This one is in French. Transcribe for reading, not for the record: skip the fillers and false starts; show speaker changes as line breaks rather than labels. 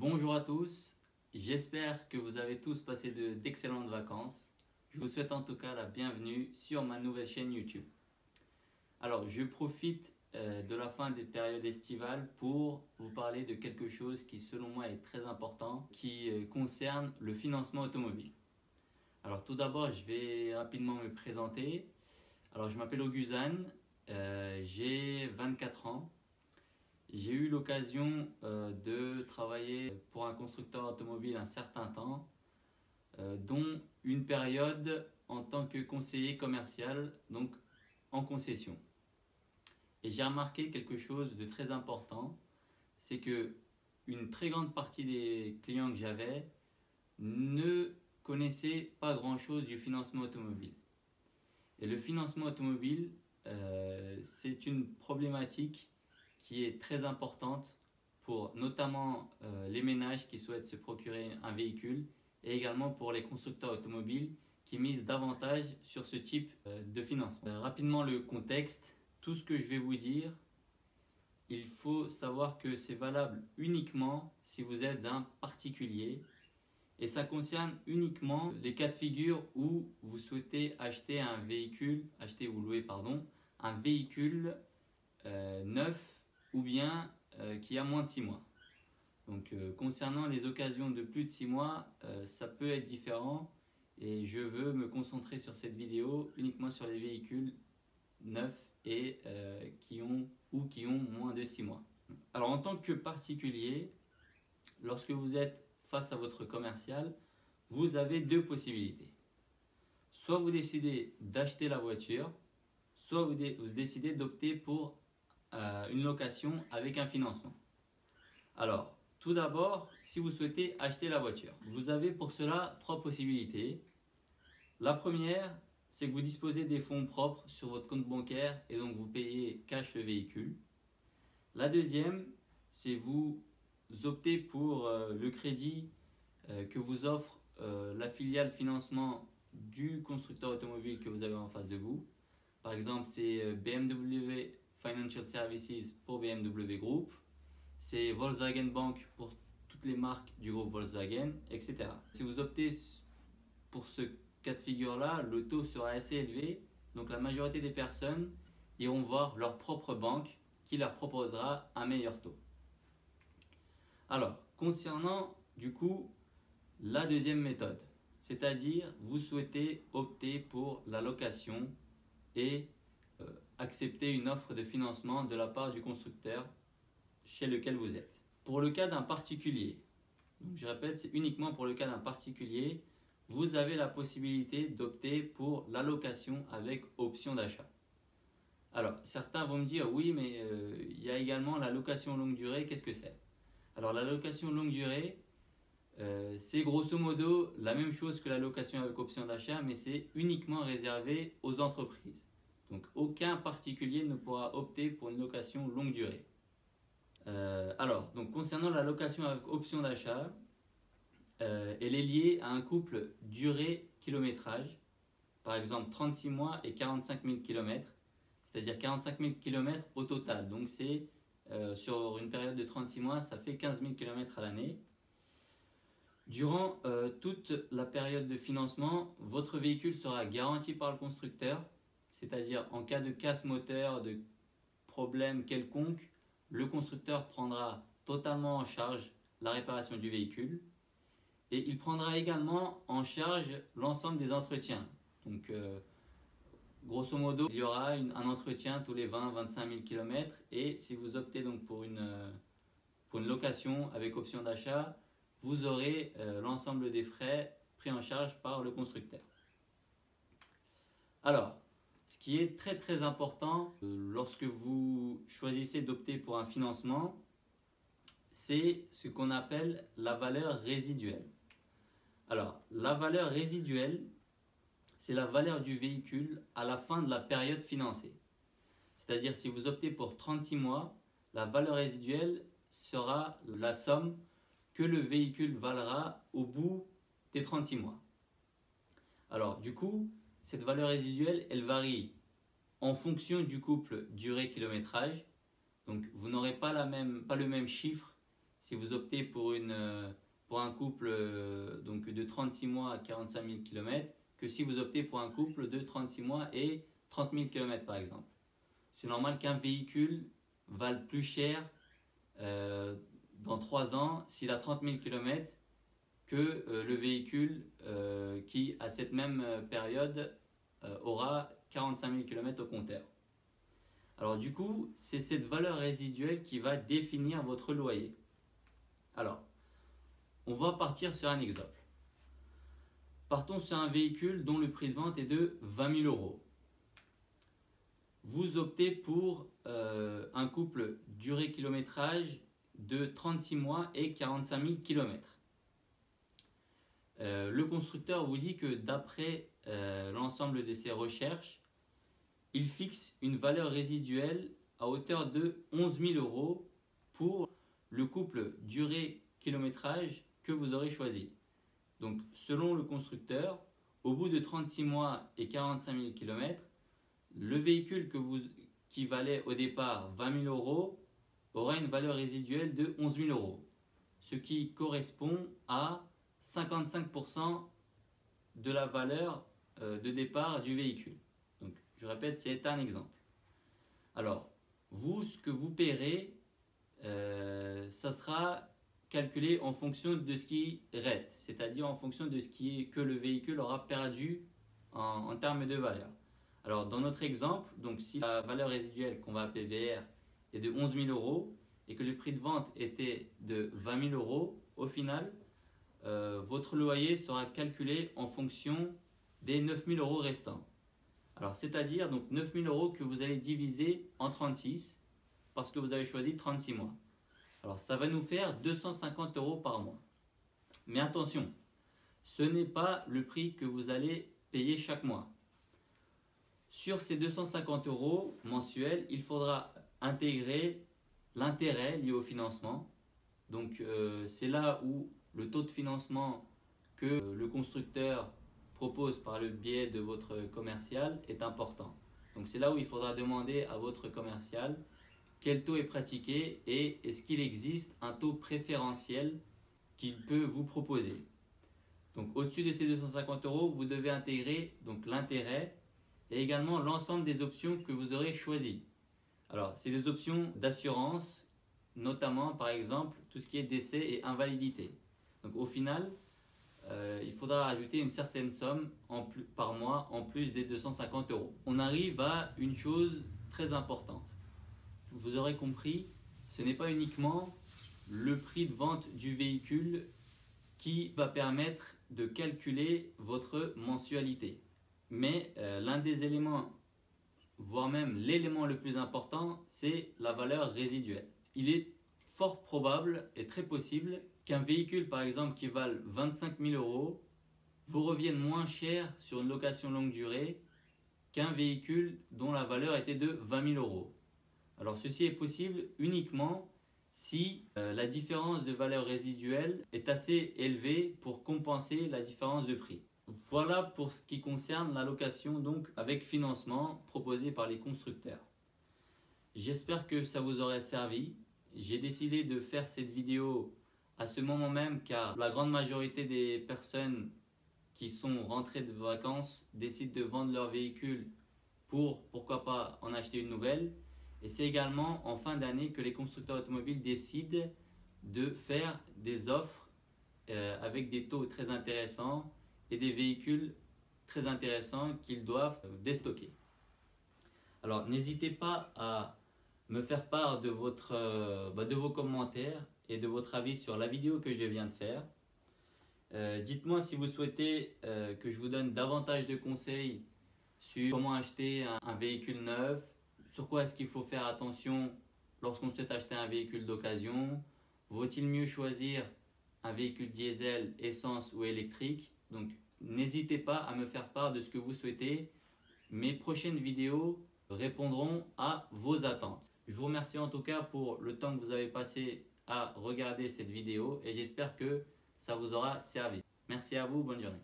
Bonjour à tous, j'espère que vous avez tous passé d'excellentes vacances. Je vous souhaite en tout cas la bienvenue sur ma nouvelle chaîne YouTube. Alors, je profite de la fin des périodes estivales pour vous parler de quelque chose qui selon moi est très important, qui concerne le financement automobile. Alors tout d'abord, je vais rapidement me présenter. Alors je m'appelle Auguzan, j'ai 24 ans. J'ai eu l'occasion de travailler pour un constructeur automobile un certain temps, dont une période en tant que conseiller commercial, donc en concession. Et j'ai remarqué quelque chose de très important, c'est que une très grande partie des clients que j'avais ne connaissaient pas grand-chose du financement automobile. Et le financement automobile, c'est une problématique qui est très importante pour notamment les ménages qui souhaitent se procurer un véhicule et également pour les constructeurs automobiles qui misent davantage sur ce type de financement. Rapidement le contexte, tout ce que je vais vous dire, il faut savoir que c'est valable uniquement si vous êtes un particulier et ça concerne uniquement les cas de figure où vous souhaitez acheter un véhicule, acheter ou louer pardon, un véhicule neuf ou bien qui a moins de 6 mois. Donc concernant les occasions de plus de 6 mois, ça peut être différent et je veux me concentrer sur cette vidéo uniquement sur les véhicules neufs et qui ont moins de 6 mois. Alors en tant que particulier, lorsque vous êtes face à votre commercial, vous avez deux possibilités. Soit vous décidez d'acheter la voiture, soit vous décidez d'opter pour une location avec un financement. Alors, tout d'abord, si vous souhaitez acheter la voiture, vous avez pour cela trois possibilités. La première, c'est que vous disposez des fonds propres sur votre compte bancaire et donc vous payez cash le véhicule. La deuxième, c'est vous optez pour le crédit que vous offre la filiale financement du constructeur automobile que vous avez en face de vous. Par exemple, c'est BMW Financial Services pour BMW Group, c'est Volkswagen Bank pour toutes les marques du groupe Volkswagen, etc. Si vous optez pour ce cas de figure-là, le taux sera assez élevé, donc la majorité des personnes iront voir leur propre banque qui leur proposera un meilleur taux. Alors, concernant du coup la deuxième méthode, c'est-à-dire vous souhaitez opter pour la location et accepter une offre de financement de la part du constructeur chez lequel vous êtes. Pour le cas d'un particulier, donc je répète, c'est uniquement pour le cas d'un particulier, vous avez la possibilité d'opter pour la location avec option d'achat. Alors, certains vont me dire, oui, mais il y a également la location longue durée, qu'est-ce que c'est? Alors, la location longue durée, c'est grosso modo la même chose que la location avec option d'achat, mais c'est uniquement réservé aux entreprises. Donc, aucun particulier ne pourra opter pour une location longue durée. Alors, donc, concernant la location avec option d'achat, elle est liée à un couple durée-kilométrage, par exemple 36 mois et 45 000 km, c'est-à-dire 45 000 km au total. Donc, c'est sur une période de 36 mois, ça fait 15 000 km à l'année. Durant toute la période de financement, votre véhicule sera garanti par le constructeur, c'est-à-dire en cas de casse moteur, de problème quelconque, le constructeur prendra totalement en charge la réparation du véhicule et il prendra également en charge l'ensemble des entretiens. Donc, grosso modo, il y aura un entretien tous les 20-25 000 km et si vous optez donc pour une location avec option d'achat, vous aurez l'ensemble des frais pris en charge par le constructeur. Alors, ce qui est très très important lorsque vous choisissez d'opter pour un financement, c'est ce qu'on appelle la valeur résiduelle. Alors, la valeur résiduelle, c'est la valeur du véhicule à la fin de la période financée. C'est-à-dire si vous optez pour 36 mois, la valeur résiduelle sera la somme que le véhicule valera au bout des 36 mois. Alors du coup, cette valeur résiduelle, elle varie en fonction du couple durée-kilométrage. Donc vous n'aurez pas le même chiffre si vous optez pour un couple donc de 36 mois à 45 000 km que si vous optez pour un couple de 36 mois et 30 000 km par exemple. C'est normal qu'un véhicule vale plus cher dans 3 ans s'il a 30 000 km que le véhicule qui, à cette même période, aura 45 000 km au compteur. Alors du coup, c'est cette valeur résiduelle qui va définir votre loyer. Alors, on va partir sur un exemple. Partons sur un véhicule dont le prix de vente est de 20 000 euros. Vous optez pour un couple durée kilométrage de 36 mois et 45 000 km. Le constructeur vous dit que d'après l'ensemble de ses recherches, il fixe une valeur résiduelle à hauteur de 11 000 euros pour le couple durée-kilométrage que vous aurez choisi. Donc, selon le constructeur, au bout de 36 mois et 45 000 km, le véhicule qui valait au départ 20 000 euros aura une valeur résiduelle de 11 000 euros, ce qui correspond à 55% de la valeur de départ du véhicule. Donc, je répète, c'est un exemple. Alors, vous, ce que vous paierez, ça sera calculé en fonction de ce qui reste, c'est-à-dire en fonction de ce que le véhicule aura perdu en termes de valeur. Alors, dans notre exemple, donc si la valeur résiduelle qu'on va appeler VR est de 11 000 euros et que le prix de vente était de 20 000 euros, au final, votre loyer sera calculé en fonction des 9 000 euros restants. Alors, c'est-à-dire donc 9 000 euros que vous allez diviser en 36 parce que vous avez choisi 36 mois. Alors, ça va nous faire 250 euros par mois. Mais attention, ce n'est pas le prix que vous allez payer chaque mois. Sur ces 250 euros mensuels, il faudra intégrer l'intérêt lié au financement. Donc, c'est là où le taux de financement que le constructeur propose par le biais de votre commercial est important. Donc, c'est là où il faudra demander à votre commercial quel taux est pratiqué et est-ce qu'il existe un taux préférentiel qu'il peut vous proposer. Donc, au-dessus de ces 250 euros, vous devez intégrer donc l'intérêt et également l'ensemble des options que vous aurez choisies. Alors, c'est des options d'assurance, notamment par exemple tout ce qui est décès et invalidité. Donc, au final, il faudra ajouter une certaine somme par mois en plus des 250 euros. On arrive à une chose très importante. Vous aurez compris, ce n'est pas uniquement le prix de vente du véhicule qui va permettre de calculer votre mensualité. Mais l'un des éléments, voire même l'élément le plus important, c'est la valeur résiduelle. Il est fort probable et très possible qu'un véhicule, par exemple, qui vale 25 000 euros, vous revienne moins cher sur une location longue durée qu'un véhicule dont la valeur était de 20 000 euros. Alors, ceci est possible uniquement si la différence de valeur résiduelle est assez élevée pour compenser la différence de prix. Voilà pour ce qui concerne la location donc avec financement proposée par les constructeurs. J'espère que ça vous aurait servi. J'ai décidé de faire cette vidéo à ce moment même car la grande majorité des personnes qui sont rentrées de vacances décident de vendre leur véhicule pour, pourquoi pas, en acheter une nouvelle. Et c'est également en fin d'année que les constructeurs automobiles décident de faire des offres avec des taux très intéressants et des véhicules très intéressants qu'ils doivent déstocker. Alors n'hésitez pas à me faire part de vos commentaires et de votre avis sur la vidéo que je viens de faire. Dites-moi si vous souhaitez que je vous donne davantage de conseils sur comment acheter un véhicule neuf, sur quoi est-ce qu'il faut faire attention lorsqu'on souhaite acheter un véhicule d'occasion, vaut-il mieux choisir un véhicule diesel, essence ou électrique. Donc n'hésitez pas à me faire part de ce que vous souhaitez. Mes prochaines vidéos répondront à vos attentes. Je vous remercie en tout cas pour le temps que vous avez passé à regarder cette vidéo et j'espère que ça vous aura servi. Merci à vous, bonne journée.